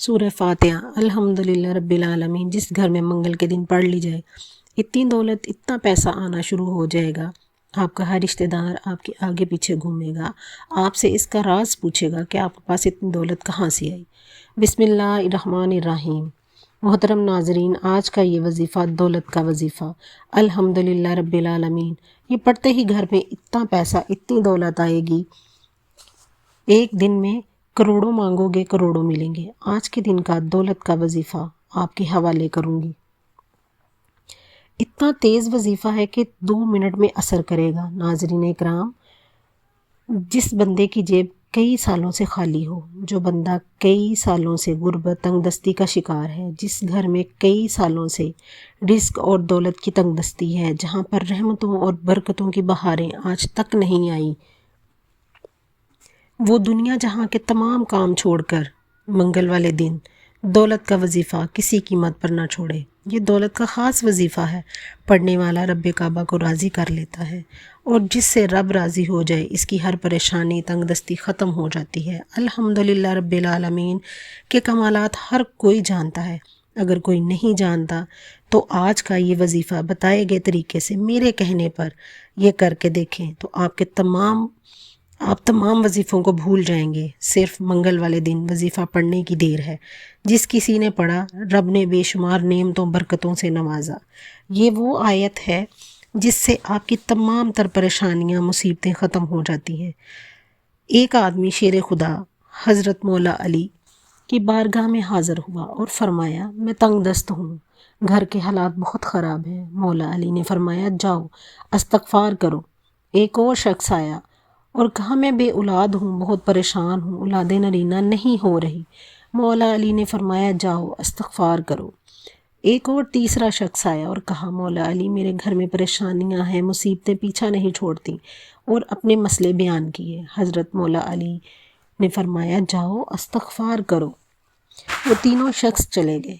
سورہ فاتحہ الحمدللہ رب العالمین جس گھر میں منگل کے دن پڑھ لی جائے، اتنی دولت اتنا پیسہ آنا شروع ہو جائے گا، آپ کا ہر رشتہ دار آپ کے آگے پیچھے گھومے گا، آپ سے اس کا راز پوچھے گا کہ آپ کے پاس اتنی دولت کہاں سے آئی۔ بسم اللہ الرحمن الرحیم۔ محترم ناظرین، آج کا یہ وظیفہ دولت کا وظیفہ الحمدللہ رب العالمین، یہ پڑھتے ہی گھر میں اتنا پیسہ اتنی دولت آئے گی، ایک دن میں کروڑوں مانگو گے کروڑوں ملیں گے۔ آج کے دن کا دولت کا وظیفہ آپ کے حوالے کروں گی۔ اتنا تیز وظیفہ ہے کہ 2 منٹ میں اثر کرے گا۔ ناظرین اکرام، جس بندے کی جیب کئی سالوں سے خالی ہو، جو بندہ کئی سالوں سے غربت تنگ دستی کا شکار ہے، جس گھر میں کئی سالوں سے رزق اور دولت کی تنگ دستی ہے، جہاں پر رحمتوں اور برکتوں کی بہاریں آج تک نہیں آئیں، وہ دنیا جہاں کے تمام کام چھوڑ کر منگل والے دن دولت کا وظیفہ کسی قیمت پر نہ چھوڑے۔ یہ دولت کا خاص وظیفہ ہے، پڑھنے والا رب کعبہ کو راضی کر لیتا ہے، اور جس سے رب راضی ہو جائے اس کی ہر پریشانی تنگ دستی ختم ہو جاتی ہے۔ الحمدللہ رب العالمین کے کمالات ہر کوئی جانتا ہے۔ اگر کوئی نہیں جانتا تو آج کا یہ وظیفہ بتائے گئے طریقے سے میرے کہنے پر یہ کر کے دیکھیں تو آپ تمام وظیفوں کو بھول جائیں گے۔ صرف منگل والے دن وظیفہ پڑھنے کی دیر ہے۔ جس کسی نے پڑھا، رب نے بے شمار نعمتوں برکتوں سے نوازا۔ یہ وہ آیت ہے جس سے آپ کی تمام تر پریشانیاں مصیبتیں ختم ہو جاتی ہیں۔ ایک آدمی شیر خدا حضرت مولا علی کی بارگاہ میں حاضر ہوا اور فرمایا، میں تنگ دست ہوں، گھر کے حالات بہت خراب ہیں۔ مولا علی نے فرمایا، جاؤ استغفار کرو۔ ایک اور شخص آیا اور کہا، میں بے اولاد ہوں، بہت پریشان ہوں، اولاد نرینہ نہیں ہو رہی۔ مولا علی نے فرمایا، جاؤ استغفار کرو۔ ایک اور تیسرا شخص آیا اور کہا، مولا علی میرے گھر میں پریشانیاں ہیں، مصیبتیں پیچھا نہیں چھوڑتی، اور اپنے مسئلے بیان کیے۔ حضرت مولا علی نے فرمایا، جاؤ استغفار کرو۔ وہ تینوں شخص چلے گئے۔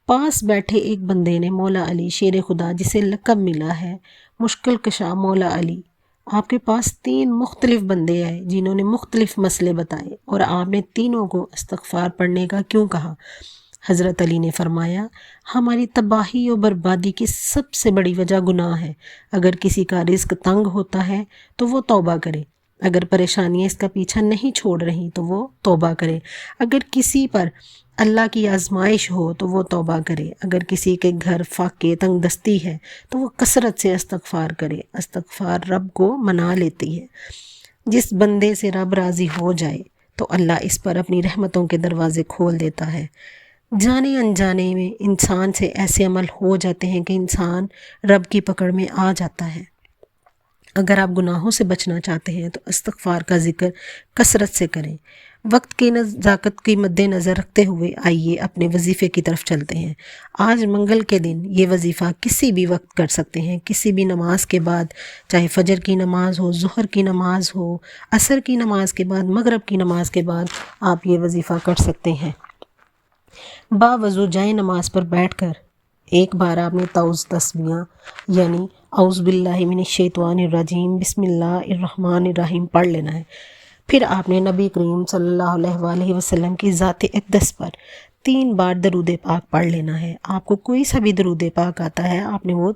پاس بیٹھے ایک بندے نے مولا علی شیر خدا، جسے لقب ملا ہے مشکل کشا مولا علی، آپ کے پاس 3 مختلف بندے آئے جنہوں نے مختلف مسئلے بتائے، اور آپ نے تینوں کو استغفار پڑھنے کا کیوں کہا؟ حضرت علی نے فرمایا، ہماری تباہی و بربادی کی سب سے بڑی وجہ گناہ ہے۔ اگر کسی کا رزق تنگ ہوتا ہے تو وہ توبہ کرے، اگر پریشانیاں اس کا پیچھا نہیں چھوڑ رہی تو وہ توبہ کرے، اگر کسی پر اللہ کی آزمائش ہو تو وہ توبہ کرے، اگر کسی کے گھر فاقے تنگ دستی ہے تو وہ کثرت سے استغفار کرے۔ استغفار رب کو منا لیتی ہے۔ جس بندے سے رب راضی ہو جائے تو اللہ اس پر اپنی رحمتوں کے دروازے کھول دیتا ہے۔ جانے انجانے میں انسان سے ایسے عمل ہو جاتے ہیں کہ انسان رب کی پکڑ میں آ جاتا ہے۔ اگر آپ گناہوں سے بچنا چاہتے ہیں تو استغفار کا ذکر کثرت سے کریں۔ وقت کی نزاکت کی مد نظر رکھتے ہوئے آئیے اپنے وظیفے کی طرف چلتے ہیں۔ آج منگل کے دن یہ وظیفہ کسی بھی وقت کر سکتے ہیں، کسی بھی نماز کے بعد، چاہے فجر کی نماز ہو، ظہر کی نماز ہو، عصر کی نماز کے بعد، مغرب کی نماز کے بعد آپ یہ وظیفہ کر سکتے ہیں۔ باوضو جائے نماز پر بیٹھ کر ایک بار آپ نے تعوذ تسبیحاں یعنی اعوذ باللہ من الشیطان الرجیم بسم اللہ الرحمن الرحیم پڑھ لینا ہے۔ پھر آپ نے نبی کریم صلی اللہ علیہ وآلہ وسلم کی ذات اقدس پر 3 بار درود پاک پڑھ لینا ہے۔ آپ کو کوئی سا بھی درود پاک آتا ہے، آپ نے وہ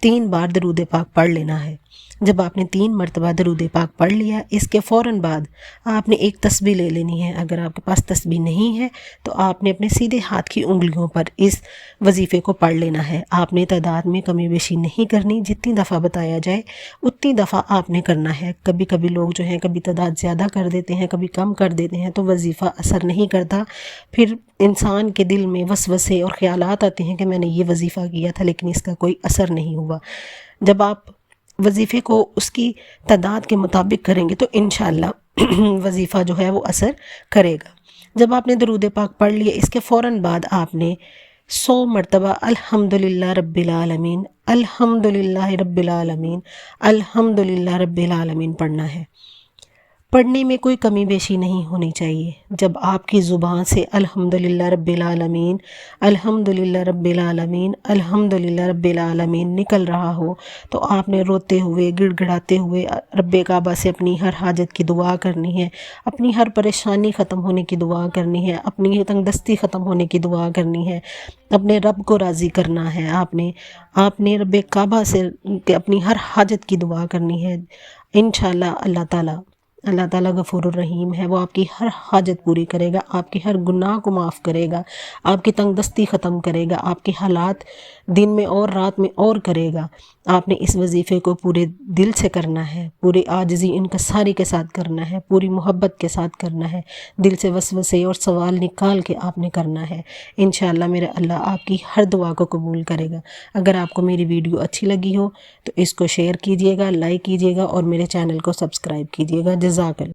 3 بار درود پاک پڑھ لینا ہے۔ جب آپ نے 3 مرتبہ درود پاک پڑھ لیا، اس کے فوراً بعد آپ نے ایک تسبیح لے لینی ہے۔ اگر آپ کے پاس تسبیح نہیں ہے تو آپ نے اپنے سیدھے ہاتھ کی انگلیوں پر اس وظیفے کو پڑھ لینا ہے۔ آپ نے تعداد میں کمی بیشی نہیں کرنی، جتنی دفعہ بتایا جائے اتنی دفعہ آپ نے کرنا ہے۔ کبھی کبھی لوگ جو ہیں کبھی تعداد زیادہ کر دیتے ہیں، کبھی کم کر دیتے ہیں، تو وظیفہ اثر نہیں کرتا۔ پھر انسان کے دل میں وسوسے اور خیالات آتے ہیں کہ میں نے یہ وظیفہ کیا تھا لیکن اس کا کوئی اثر نہیں ہوا۔ جب آپ وظیفے کو اس کی تعداد کے مطابق کریں گے تو انشاءاللہ وظیفہ جو ہے وہ اثر کرے گا۔ جب آپ نے درود پاک پڑھ لیے، اس کے فوراً بعد آپ نے 100 مرتبہ الحمدللہ رب العالمین، الحمدللہ رب العالمین، الحمدللہ رب العالمین پڑھنا ہے۔ پڑھنے میں کوئی کمی بیشی نہیں ہونی چاہیے۔ جب آپ کی زبان سے الحمدللہ رب العالمین، الحمدللہ رب العالمین، الحمدللہ رب العالمین نکل رہا ہو تو آپ نے روتے ہوئے گڑ گڑاتے ہوئے رب کعبہ سے اپنی ہر حاجت کی دعا کرنی ہے، اپنی ہر پریشانی ختم ہونے کی دعا کرنی ہے، اپنی تنگ دستی ختم ہونے کی دعا کرنی ہے، اپنے رب کو راضی کرنا ہے۔ آپ نے رب کعبہ سے اپنی ہر حاجت کی دعا کرنی ہے۔ انشاءاللہ اللہ تعالیٰ غفور الرحیم ہے، وہ آپ کی ہر حاجت پوری کرے گا، آپ کی ہر گناہ کو معاف کرے گا، آپ کی تنگ دستی ختم کرے گا، آپ کے حالات دن میں اور رات میں اور کرے گا۔ آپ نے اس وظیفے کو پورے دل سے کرنا ہے، پوری عاجزی انکساری کے ساتھ کرنا ہے، پوری محبت کے ساتھ کرنا ہے، دل سے وسوسے اور سوال نکال کے آپ نے کرنا ہے۔ انشاءاللہ میرے اللہ آپ کی ہر دعا کو قبول کرے گا۔ اگر آپ کو میری ویڈیو اچھی لگی ہو تو اس کو شیئر کیجیے گا، لائک کیجیے گا اور میرے چینل کو سبسکرائب کیجیے گا۔ جزاک اللہ۔